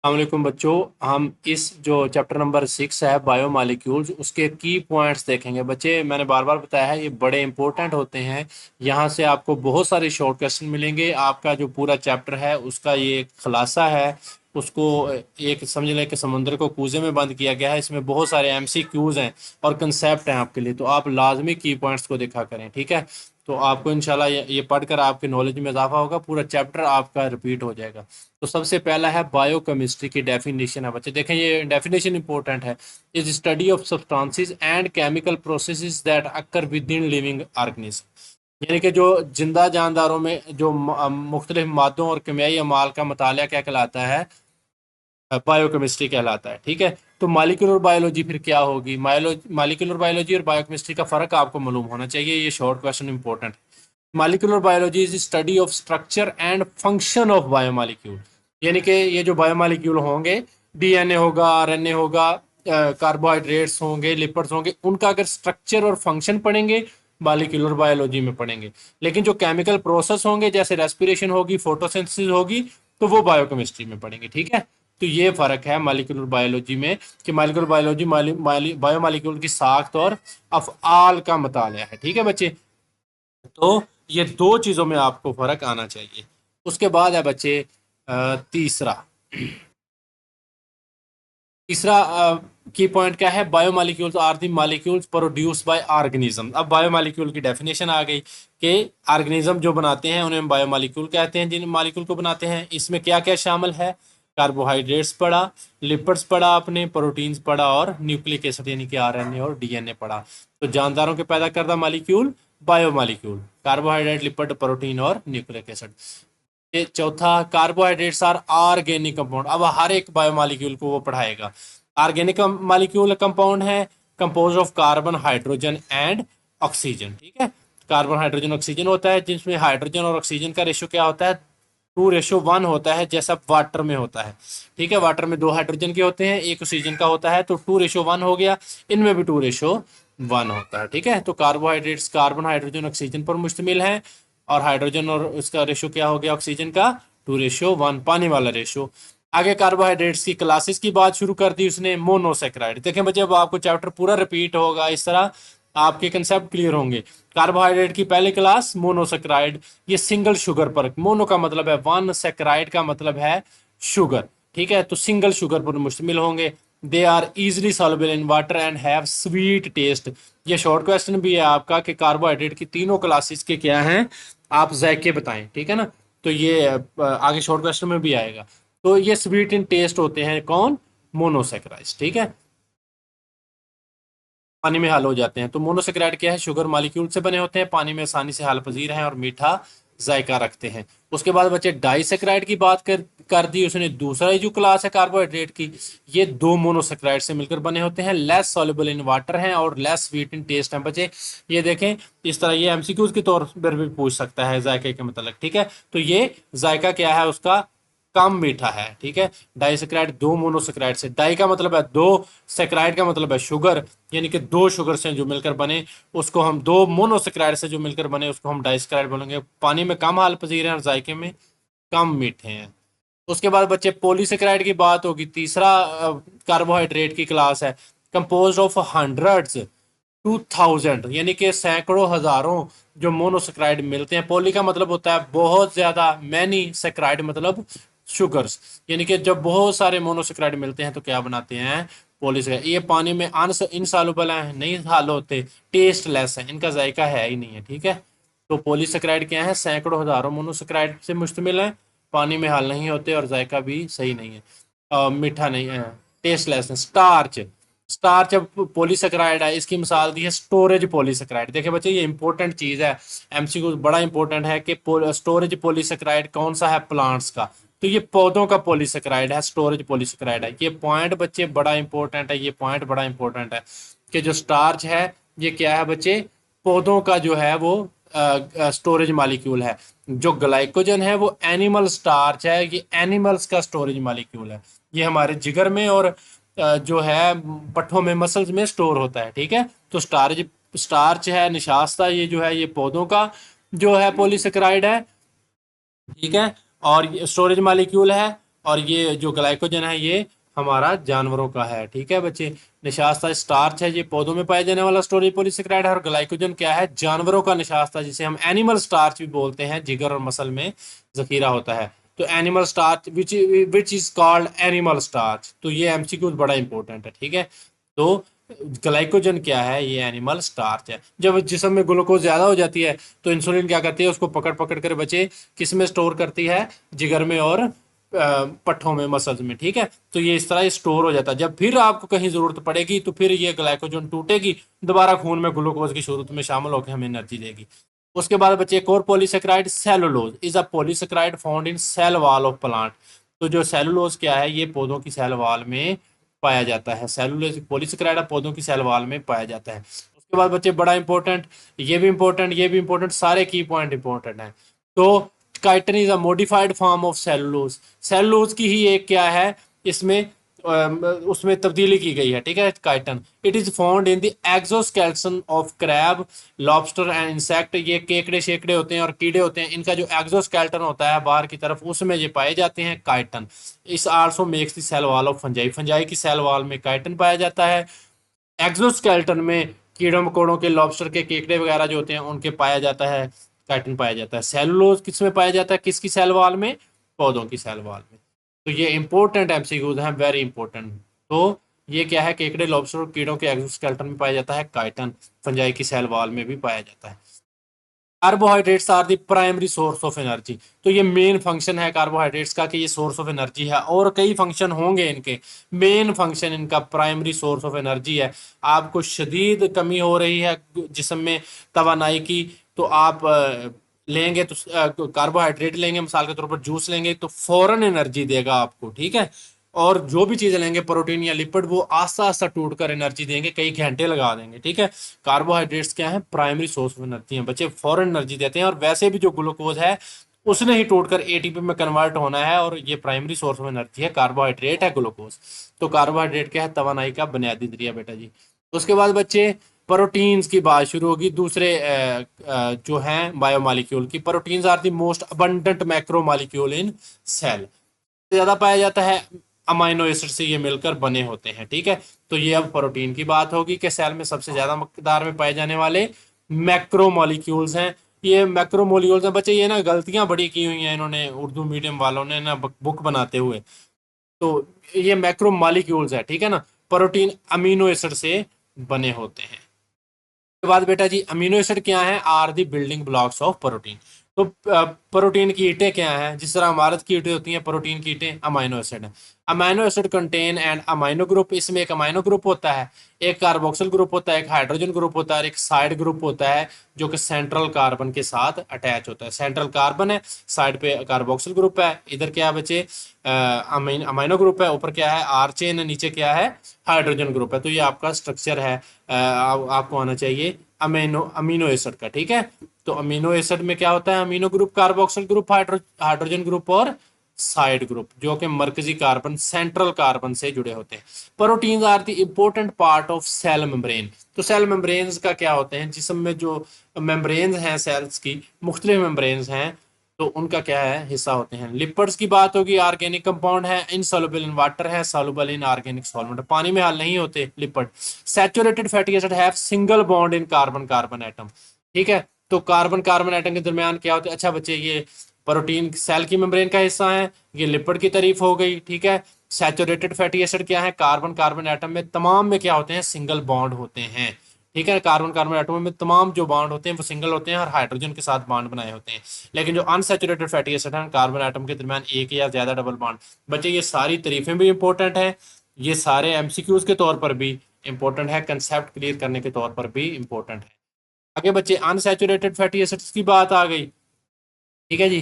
अस्सलामुअलैकुम बच्चों। हम इस जो चैप्टर नंबर 6 है बायोमॉलिक्यूल्स उसके की पॉइंट्स देखेंगे। बच्चे मैंने बार बार बताया है ये बड़े इंपॉर्टेंट होते हैं। यहाँ से आपको बहुत सारे शॉर्ट क्वेश्चन मिलेंगे। आपका जो पूरा चैप्टर है उसका ये एक खुलासा है। उसको एक समझ लें कि समुद्र को कूजे में बंद किया गया है। इसमें बहुत सारे एमसीक्यूज हैं और कंसेप्ट हैं आपके लिए, तो आप लाजमी की पॉइंट्स को देखा करें, ठीक है। तो आपको इंशाल्लाह ये पढ़कर आपके नॉलेज में इजाफा होगा, पूरा चैप्टर आपका रिपीट हो जाएगा। तो सबसे पहला है बायोकेमिस्ट्री की डेफिनेशन है। बच्चे देखें, ये डेफिनेशन इंपॉर्टेंट है। Is study of substances and chemical processes that occur with in living organism. यानी कि जो जिंदा जानदारों में जो मुख्तलिफ मादों और केमियाई अमाल का मतालिया क्या कहलाता है, बायोकेमिस्ट्री कहलाता है, ठीक है। तो मालिक्यूलर बायोलॉजी फिर क्या होगी? मालिक्यूलर बायोलॉजी और बायोकेमिस्ट्री का फर्क आपको मालूम होना चाहिए, ये शॉर्ट क्वेश्चन इंपॉर्टेंट है। Molecular biology is study of structure and function of biomolecule. यानी कि ये जो बायोमॉलिक्यूल होंगे, डीएनए होगा, आरएनए होगा, कार्बोहाइड्रेट्स होंगे, लिपिड्स होंगे, उनका अगर स्ट्रक्चर और फंक्शन पढ़ेंगे मालिक्यूलर बायोलॉजी में पढ़ेंगे। लेकिन जो केमिकल प्रोसेस होंगे जैसे रेस्पिरेशन होगी, फोटोसिंथेसिस होगी, तो वो बायोकेमिस्ट्री में पढ़ेंगे, ठीक है। तो ये फर्क है मालिक्यूलर बायोलॉजी में कि मालिक्यूलर बायोलॉजी बायोमॉलिक्यूल की साख्त और अफआल का मतालिया है, ठीक है बच्चे। तो ये दो चीजों में आपको फर्क आना चाहिए। उसके बाद है बच्चे तीसरा तीसरा की पॉइंट क्या है? Biomolecules are the molecules produce by organism. अब बायोमॉलिक्यूल की डेफिनेशन आ गई कि ऑर्गेनिज्म जो बनाते हैं उन्हें बायोमॉलिक्यूल कहते हैं, जिन मॉलिक्यूल को बनाते हैं। इसमें क्या क्या शामिल है? कार्बोहाइड्रेट्स पढ़ा, लिपिड्स पढ़ा आपने, प्रोटीन्स पढ़ा और न्यूक्लिक एसिड यानी कि आरएनए और डीएनए पढ़ा। तो जानदारों के पैदा करदा molecule biomolecule, carbohydrate, lipid, protein और न्यूक्लिक एसिड। ये चौथा, कार्बोहाइड्रेट्स आर ऑर्गेनिक कंपाउंड। अब हर एक बायोमॉलिक्यूल को वो पढ़ाएगा। ऑर्गेनिक मॉलिक्यूल कंपाउंड है compose of carbon, hydrogen and oxygen, ठीक है। कार्बन, हाइड्रोजन, ऑक्सीजन होता है, जिसमें हाइड्रोजन और ऑक्सीजन का रेशो क्या होता है? 2:1 होता है, जैसा वाटर में होता है, ठीक है। वाटर में 2 हाइड्रोजन के होते हैं, 1 ऑक्सीजन का होता है, तो 2:1 हो गया। इनमें भी 2:1 होता है, ठीक है। तो कार्बोहाइड्रेट्स कार्बन, हाइड्रोजन, ऑक्सीजन पर मुश्तमिल है, और हाइड्रोजन और उसका रेशो क्या हो गया ऑक्सीजन का? 2:1, पानी वाला रेशो। आगे कार्बोहाइड्रेट्स की क्लासेस की बात शुरू कर दी उसने। मोनोसेक्राइड देखें बच्चे, अब आपको चैप्टर पूरा रिपीट होगा, इस तरह आपके कंसेप्ट क्लियर होंगे। कार्बोहाइड्रेट की पहली क्लास मोनोसेक्राइड, ये सिंगल शुगर पर, मोनो का मतलब है वन, सेक्राइड का मतलब है शुगर, ठीक है। तो सिंगल शुगर पर मुश्तमिल होंगे। They are easily soluble in water and have sweet taste. ये शॉर्ट क्वेश्चन भी है आपका कि कार्बोहाइड्रेट की तीनों क्लासेस के क्या हैं, आप जायके बताएं, ठीक है ना। तो ये आगे शॉर्ट क्वेश्चन में भी आएगा। तो ये स्वीट इन टेस्ट होते हैं कौन? मोनोसेक्राइड्स, ठीक है। पानी में हल हो जाते हैं। तो मोनोसेक्राइड क्या है? शुगर मॉलिक्यूल से बने होते हैं, पानी में आसानी से हल पजीर हैं और मीठा जायका रखते हैं। उसके बाद बच्चे डाइसेक्राइड की बात कर दी उसने। दूसरा जो क्लास है कार्बोहाइड्रेट की, ये 2 मोनोसेक्राइड से मिलकर बने होते हैं, लेस सॉल्युबल इन वाटर हैं और लेस स्वीट इन टेस्ट हैं बच्चे। ये देखें, इस तरह ये एमसीक्यूज के तौर पर भी पूछ सकता है जायके के मतलब, ठीक है। तो ये जायका क्या है उसका? कम मीठा है, ठीक है। डाइसेक्राइड 2 मोनोसेक्राइड से, डाई का मतलब है 2, सेक्राइड का मतलब है शुगर, यानी कि 2 शुगर से जो मिलकर बने उसको हम, 2 मोनोसेक्राइड से जो मिलकर बने उसको हम डाइसेक्राइड बोलेंगे। पानी में कम हाल पजीर हैं और जायके में कम मीठे हैं। उसके बाद बच्चे पॉलीसेक्राइड की बात होगी। तीसरा कार्बोहाइड्रेट की क्लास है कंपोज ऑफ हंड्रेड्स 2000, यानी कि सैकड़ों हजारों जो मोनोसेक्राइड मिलते हैं। पोली का मतलब होता है बहुत ज्यादा, मैनी सेक्राइड मतलब शुगर्स, यानी कि जब बहुत सारे मोनोसेक्राइड मिलते हैं तो क्या बनाते हैं? पॉलीसेक्राइड। ये पानी में इनसॉल्युबल है, नहीं हल होते, टेस्टलेस है, इनका जायका है ही नहीं है, ठीक है। तो पॉलीसेक्राइड क्या है? सैकड़ों हजारों मोनोसेक्राइड से मुश्तमिल है, पानी में हल नहीं होते और जायका भी सही नहीं है, मीठा नहीं है, टेस्टलेस है। स्टार्च, स्टार्च अब पॉलीसेक्राइड है, इसकी मिसाल दी है स्टोरेज पॉलीसेक्राइड। देखिए बच्चे, ये इंपॉर्टेंट चीज है, एमसीक्यू बड़ा इंपॉर्टेंट है कि स्टोरेज पॉलीसेक्राइड कौन सा है? प्लांट्स का। तो ये पौधों का पॉलीसेक्राइड है, स्टोरेज पॉलीसेक्राइड है। ये पॉइंट बच्चे बड़ा इंपॉर्टेंट है, ये पॉइंट बड़ा इंपॉर्टेंट है कि जो स्टार्च है ये क्या है बच्चे? पौधों का जो है वो स्टोरेज मॉलिक्यूल है। जो ग्लाइकोजन है वो एनिमल स्टार्च है, ये एनिमल्स का स्टोरेज मॉलिक्यूल है। ये हमारे जिगर में और जो है पट्ठों में, मसल्स में स्टोर होता है, ठीक है। तो स्टार्च स्टार्च है, निशास्ता ये जो है ये पौधों का जो है पॉलीसेक्राइड है, ठीक है। और स्टोरेज मॉलिक्यूल है और ये जो ग्लाइकोजन है ये हमारा जानवरों का है। ठीक है बच्चे, निशास्ता स्टार्च है, ये पौधों में पाए जाने वाला स्टोरेज पॉलीसेकेराइड है, और ग्लाइकोजन क्या है, जानवरों का निशास्ता, जिसे हम एनिमल स्टार्च भी बोलते हैं, जिगर और मसल में जखीरा होता है। तो animal starch which is called animal starch, तो ये एमसीक्यू बड़ा इंपॉर्टेंट है। ठीक है, तो ग्लाइकोजन क्या है, ये एनिमल स्टार्च है। जब जिस्म में ग्लूकोज ज्यादा हो जाती है तो इंसुलिन क्या करती है, उसको पकड़ पकड़ कर बचे किस में स्टोर करती है, जिगर में और पट्ठों में, मसल्स में। ठीक है, तो ये इस तरह स्टोर हो जाता है। जब फिर आपको कहीं जरूरत पड़ेगी तो फिर ये ग्लाइकोजन टूटेगी, दोबारा खून में ग्लूकोज की सूरत में शामिल होकर हमें एनर्जी देगी। उसके बाद बच्चे एक और polysaccharide, cellulose is a polysaccharide found in cell wall of plant. तो जो सेलुलोज क्या है, ये पौधों की सेल वॉल में पाया जाता है। सेलुलोज पॉलीसेकेराइड पौधों की सेल वॉल में पाया जाता है। उसके बाद बच्चे बड़ा इंपॉर्टेंट, ये भी इंपॉर्टेंट, ये भी इंपॉर्टेंट, सारे की पॉइंट इंपॉर्टेंट है। तो chitin is a modified form of cellulose. Cellulose की ही एक क्या है, इसमें उसमें तब्दीली की गई है। ठीक है, chiton it is found in the exoskeleton of crab, lobster and insect. ये केकड़े शेकड़े होते हैं और कीड़े होते हैं, इनका जो एक्सोस्केलेटन होता है बाहर की तरफ, उसमें ये पाए जाते हैं chitin. This also makes the cell wall of fungi, fungi की सेल वॉल में काइटन पाया जाता है। एक्सोस्केलेटन में कीड़ों मकोड़ों के, लॉबस्टर के, केकड़े वगैरह जो होते हैं उनके पाया जाता है, काइटिन पाया जाता है। सेलुलोज किस में पाया जाता है, किसकी सेल वॉल में, पौधों की सेल वॉल में। तो ये इंपॉर्टेंट एमसीक्यूज हैं, वेरी इंपॉर्टेंट। तो ये क्या है, केकड़े, लॉबस्टर और कीड़ों के एक्सोस्केलेटन में पाया जाता है काइटन, फंजाई की सेल वॉल में भी पाया जाता है। Carbohydrates are the primary source of energy. तो ये मेन फंक्शन है कार्बोहाइड्रेट्स का कि ये सोर्स ऑफ एनर्जी है, और कई फंक्शन होंगे इनके, मेन फंक्शन इनका प्राइमरी सोर्स ऑफ एनर्जी है। आपको शदीद कमी हो रही है जिस्म में तवानाई की, तो आप लेंगे तो कार्बोहाइड्रेट लेंगे, मिसाल के तौर पर जूस लेंगे तो फौरन एनर्जी देगा आपको। ठीक है, और जो भी चीजें लेंगे प्रोटीन या लिपिड, वो आस्ता आस्ता टूट कर एनर्जी देंगे, कई घंटे लगा देंगे। ठीक है, कार्बोहाइड्रेट्स क्या है, प्राइमरी सोर्स ऑफ एनर्जी है बच्चे, फॉरन एनर्जी देते हैं। और वैसे भी जो ग्लूकोज है उसने ही टूटकर एटीपी में कन्वर्ट होना है, और ये प्राइमरी सोर्स ऑफ एनर्जी है, कार्बोहाइड्रेट है ग्लूकोज। तो कार्बोहाइड्रेट क्या है, तवानाई का बुनियादी जरिया बेटा जी। उसके बाद बच्चे प्रोटीन्स की बात शुरू होगी, दूसरे जो हैं बायोमॉलिक्यूल की। Proteins are the most abundant macromolecule in cell, ज्यादा पाया जाता है, अमाइनो एसिड से ये मिलकर बने होते हैं। ठीक है, तो ये अब प्रोटीन की बात होगी कि सेल में सबसे ज्यादा मकदार में पाए जाने वाले मैक्रोमोलिक्यूल्स हैं। ये मैक्रोमोलिक्यूल्स हैं बच्चे, ये ना गलतियां बड़ी की हुई हैं इन्होंने, उर्दू मीडियम वालों ने ना, बुक बनाते हुए। तो ये मैक्रोमोलिक्यूल्स है, ठीक है ना, प्रोटीन अमीनो एसिड से बने होते हैं। के बाद बेटा जी, अमीनो एसिड क्या है, are the building blocks of protein. तो प्रोटीन की ईंटें क्या हैं, जिस तरह इमारत की ईंटें होती हैं, प्रोटीन की ईंटें अमाइनो एसिड है। Amino acid contain and amino group, इसमें एक अमाइनो ग्रुप होता है, एक कार्बोक्सिल ग्रुप होता है, एक हाइड्रोजन ग्रुप होता है, और एक साइड ग्रुप होता है जो कि सेंट्रल कार्बन के साथ अटैच होता है। सेंट्रल कार्बन है, साइड पे कार्बोक्सिल ग्रुप है, इधर क्या है बच्चे, अमाइनो ग्रुप है, ऊपर क्या है, आर चेन है, नीचे क्या है, हाइड्रोजन ग्रुप है। तो ये आपका स्ट्रक्चर है, आपको आना चाहिए अमीनो एसिड का। ठीक है, तो अमीनो एसिड में क्या होता है, amino group, carboxyl group, hydrogen group और साइड ग्रुप, जो कि मरकजी कार्बन, सेंट्रल कार्बन से जुड़े होते हैं। Proteins are the important part of cell membrane. तो सेल मेम्ब्रेन्स का क्या होते हैं, जिसम में जो मेम्ब्रेन्स हैं सेल्स की, मुख्तलिफ मेम्ब्रेन्स हैं, तो उनका क्या है, हिस्सा होते हैं। लिपिड्स की बात होगी, ऑर्गेनिक कंपाउंड है, इनसॉल्युबल इन वाटर है, सॉल्युबल इन ऑर्गेनिक सॉल्वेंट, पानी में हल नहीं होते lipid. Saturated fatty acid have single bond in carbon carbon atom. ठीक है, तो कार्बन कार्बन एटम के दरमियान क्या होता है, अच्छा बच्चे, ये प्रोटीन सेल की मेम्ब्रेन का हिस्सा है, ये लिपिड की तारीफ हो गई। ठीक है, सैचुरेटेड फैटी एसिड क्या है, कार्बन कार्बन एटम में तमाम में क्या होते हैं, सिंगल बॉन्ड होते हैं। ठीक है, कार्बन कार्बन एटम में तमाम जो बॉन्ड होते हैं वो सिंगल होते हैं, और हाइड्रोजन के साथ बॉन्ड बनाए होते हैं। लेकिन जो अनसैचुरेटेड फैटी एसिड है, कार्बन एटम के दरमियान एक या ज्यादा डबल बॉन्ड। बच्चे ये सारी तारीफें भी इंपॉर्टेंट है, ये सारे एमसीक्यूज के तौर पर भी इंपॉर्टेंट है, कंसेप्ट क्लियर करने के तौर पर भी इंपॉर्टेंट है। आगे बच्चे, अनसैचुरेटेड फैटी एसिड्स की बात आ गई। ठीक है जी,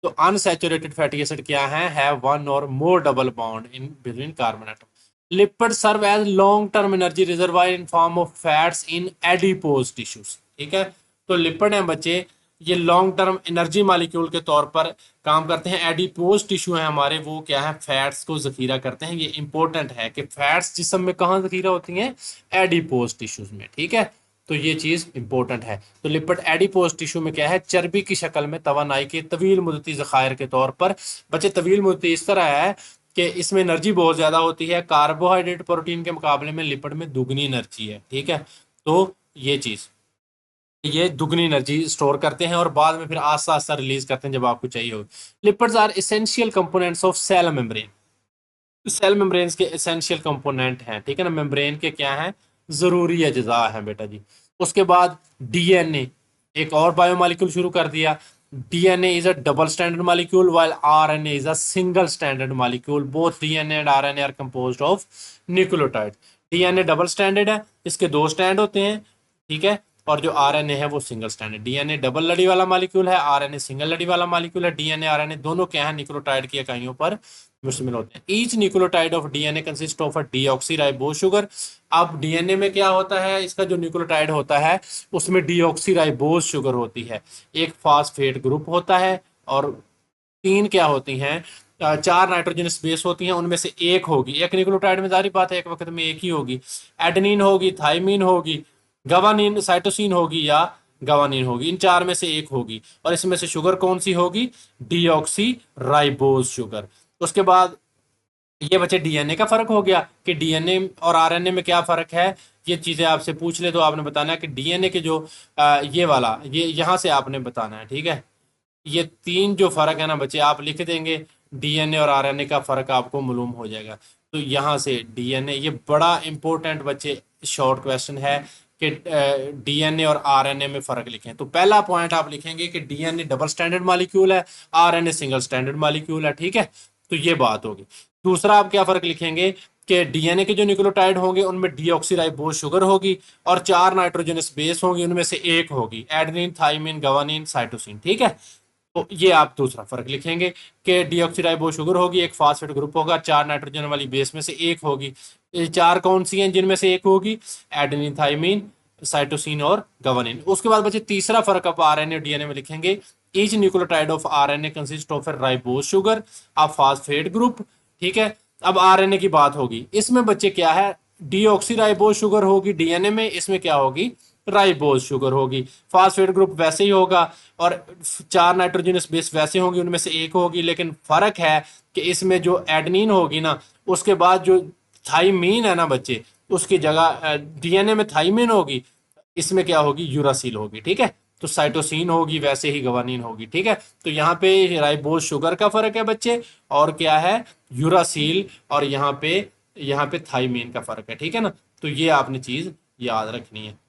तो अनसैचुरेटेड फैटी एसिड क्या है, have one or more double bond in between carbon atom. Lipid serve as long term energy reservoir in form of fats in adipose tissues. ठीक है, तो लिपिड हैं बच्चे, ये लॉन्ग टर्म एनर्जी मालिक्यूल के तौर पर काम करते हैं। एडिपोज टिश्यू है हमारे, वो क्या है, फैट्स को जखीरा करते हैं। ये इंपॉर्टेंट है कि फैट्स जिस्म में कहाँ जखीरा होती हैं, एडिपोज टिश्यूज में। ठीक है, तो ये चीज इंपॉर्टेंट है। तो लिपिड एडिपोज टिश्यू में क्या है, चर्बी की शक्ल में तवानाई के तवील मुद्दती जखायर के तौर पर। बच्चे तवील मुद्दती इस तरह है कि इसमें एनर्जी बहुत ज्यादा होती है, कार्बोहाइड्रेट प्रोटीन के मुकाबले में लिपिड में दुगनी एनर्जी है, ठीक है। तो ये चीज, ये दुगनी एनर्जी स्टोर करते हैं और बाद में फिर आस्ता आस्ता रिलीज करते हैं जब आपको चाहिए हो। Lipids are essential components of cell membrane. Cell membrane के एसेंशियल कंपोनेंट हैं, ठीक है ना, मेम्ब्रेन के क्या हैं, जरूरी अज्जा हैं बेटा जी। उसके बाद डीएनए, एक और बायोमोलिक्यूल शुरू कर दिया। DNA is a double standard molecule while RNA is a single standard molecule. Both DNA and RNA are composed of nucleotide. DNA double standard है, इसके दो स्टैंड होते हैं, ठीक है। और जो आरएनए है वो सिंगल स्टैंडर्ड। डीएनए डबल लड़ी वाला मॉलिक्यूल है, आरएनए सिंगल लड़ी वाला मॉलिक्यूल है। डीएनए आरएनए दोनों क्या है, न्यूक्लियोटाइड की इकाइयों पर मुश्तमिल होते हैं। Each nucleotide of DNA consist of a deoxyribose sugar. अब डीएनए में क्या होता है, इसका जो न्यूक्लियोटाइड होता है उसमें डीऑक्सीराइबोज शुगर होती है, एक फास्फेट ग्रुप होता है, और तीन क्या होती हैं, चार नाइट्रोजनस बेस होती हैं, उनमें से एक होगी, एक न्यूक्लियोटाइड में जारी बात है एक वक्त में एक ही होगी, एडेनिन होगी, थाइमिन होगी, गवानीन, साइटोसिन होगी या गवानीन होगी, इन चार में से एक होगी। और इसमें से शुगर कौन सी होगी, डीऑक्सी राइबोज शुगर। उसके बाद ये बच्चे डीएनए का फर्क हो गया कि डीएनए और आरएनए में क्या फर्क है, ये चीजें आपसे पूछ ले तो आपने बताना है कि डीएनए के जो ये वाला, ये यहां से आपने बताना है, ठीक है। ये तीन जो फर्क है ना बच्चे, आप लिख देंगे, डीएनए और आरएनए का फर्क आपको मालूम हो जाएगा। तो यहाँ से डीएनए, ये बड़ा इंपॉर्टेंट बच्चे शॉर्ट क्वेश्चन है कि डीएनए और आरएनए में फर्क लिखें। तो पहला पॉइंट आप लिखेंगे कि डीएनए डबल स्टैंडर्ड मॉलिक्यूल है, आरएनए सिंगल स्टैंडर्ड मॉलिक्यूल है, ठीक है। तो ये बात होगी। दूसरा आप क्या फर्क लिखेंगे कि डीएनए के जो न्यूक्लियोटाइड होंगे उनमें डीऑक्सीराइबोज शुगर होगी और चार नाइट्रोजनस बेस होंगी, उनमें से एक होगी एडेनिन, थाइमिन, गवानीन, साइटोसिन, ठीक है। तो ये आप दूसरा फर्क लिखेंगे कि डीऑक्सीराइबोज शुगर होगी, एक फास्फेट ग्रुप होगा, चार नाइट्रोजन वाली बेस में से एक होगी। ये चार कौन सी हैं जिनमें से एक होगी, एडेनिन, थाइमिन, साइटोसिन और गवानिन। उसके बाद बच्चे तीसरा फर्क आप आरएनए और डीएनए में लिखेंगे। Each nucleotide of RNA consist of A ribose sugar, a phosphate group, ठीक है। अब आरएनए की बात होगी, इसमें बच्चे क्या है, डीऑक्सीराइबोज शुगर होगी डीएनए में, इसमें क्या होगी, राइबोज शुगर होगी। फास्फेट ग्रुप वैसे ही होगा और चार नाइट्रोजनस बेस वैसे होंगी, उनमें से एक होगी, लेकिन फर्क है कि इसमें जो एडनिन होगी ना, उसके बाद जो थाइमीन है ना बच्चे, उसकी जगह डीएनए में थाइमीन होगी, इसमें क्या होगी, यूरासिल होगी, ठीक है। तो साइटोसिन होगी, वैसे ही गवानीन होगी, ठीक है। तो यहाँ पे राइबोज शुगर का फर्क है बच्चे, और क्या है, यूरासिल, और यहाँ पे थाइमीन का फर्क है, ठीक है ना। तो ये आपने चीज याद रखनी है।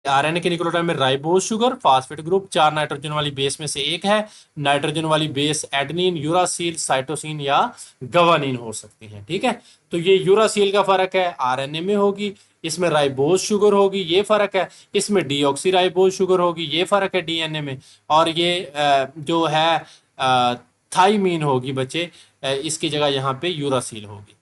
आरएनए के न्यूक्लियोटाइड में राइबोज शुगर, फास्फेट ग्रुप, चार नाइट्रोजन वाली बेस में से एक है, नाइट्रोजन वाली बेस एडेनिन, यूरासिल, साइटोसिन या गवानीन हो सकती हैं, ठीक है। तो ये यूरासिल का फर्क है, आरएनए में होगी, इसमें राइबोज शुगर होगी, ये फर्क है, इसमें डीऑक्सी राइबोज शुगर होगी, ये फर्क है डीएनए में। और ये जो है थाइमीन होगी बच्चे, इसकी जगह यहाँ पे यूरासिल होगी।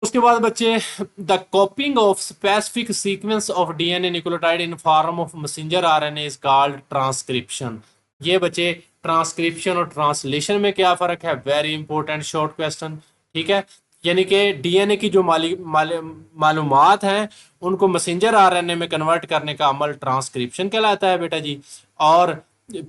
उसके बाद बच्चे, the कॉपिंग of specific sequence of DNA nucleotide in form of messenger RNA is called transcription. ये बच्चे ट्रांसक्रिप्शन और ट्रांसलेशन में क्या फर्क है, वेरी इंपॉर्टेंट शॉर्ट क्वेश्चन, ठीक है। यानी कि डीएनए की जो मालूमात हैं उनको मैसेंजर आरएनए में कन्वर्ट करने का अमल ट्रांसक्रिप्शन कहलाता है बेटा जी। और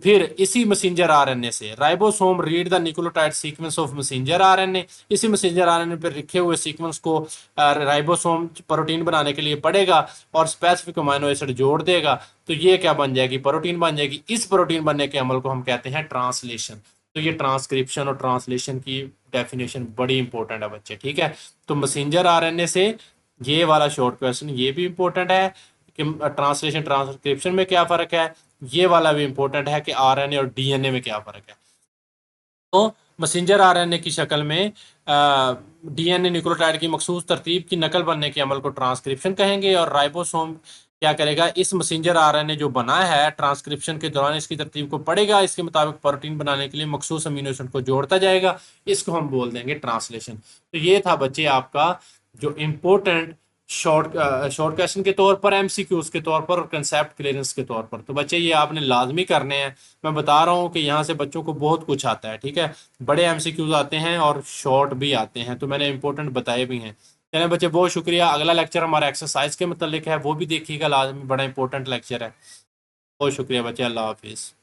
फिर इसी मैसेंजर आरएनए से ribosome read the nucleotide sequence of messenger RNA, इसी मैसेंजर आरएनए पर लिखे हुए सीक्वेंस को राइबोसोम प्रोटीन बनाने के लिए पढ़ेगा और स्पेसिफिक अमीनो एसिड जोड़ देगा, तो ये क्या बन जाएगी, प्रोटीन बन जाएगी। इस प्रोटीन बनने के अमल को हम कहते हैं ट्रांसलेशन। तो ये ट्रांसक्रिप्शन और ट्रांसलेशन की डेफिनेशन बड़ी इंपॉर्टेंट है बच्चे, ठीक है। तो मैसेंजर आरएनए से ये वाला शॉर्ट क्वेश्चन ये भी इंपॉर्टेंट है कि ट्रांसलेशन ट्रांसक्रिप्शन में क्या फर्क है, ये वाला भी इंपॉर्टेंट है कि आरएनए और डीएनए में क्या फर्क है। तो मैसेंजर आरएनए की शक्ल में डीएनए न्यूक्लियोटाइड की मखसूस तरतीब की नकल बनने के अमल को ट्रांसक्रिप्शन कहेंगे, और राइबोसोम क्या करेगा, इस मैसेंजर आरएनए जो बना है ट्रांसक्रिप्शन के दौरान इसकी तरतीब को पढ़ेगा, इसके मुताबिक प्रोटीन बनाने के लिए मखसूस अमीनो एसिड को जोड़ता जाएगा, इसको हम बोल देंगे ट्रांसलेशन। तो ये था बच्चे आपका जो इम्पोर्टेंट शॉर्ट क्वेश्चन के तौर पर, एमसीक्यूज के तौर पर और कंसेप्ट क्लियरेंस के तौर पर। तो बच्चे ये आपने लाजमी करने हैं। मैं बता रहा हूँ कि यहाँ से बच्चों को बहुत कुछ आता है, ठीक है। बड़े एमसीक्यूज आते हैं और शॉर्ट भी आते हैं, तो मैंने इंपॉर्टेंट बताए भी हैं। चलें बच्चे, बहुत शुक्रिया। अगला लेक्चर हमारा एक्सरसाइज के मतलब है, वो भी देखिएगा लाजमी, बड़ा इंपॉर्टेंट लेक्चर है। बहुत शुक्रिया बच्चे, अल्लाह हाफिज़।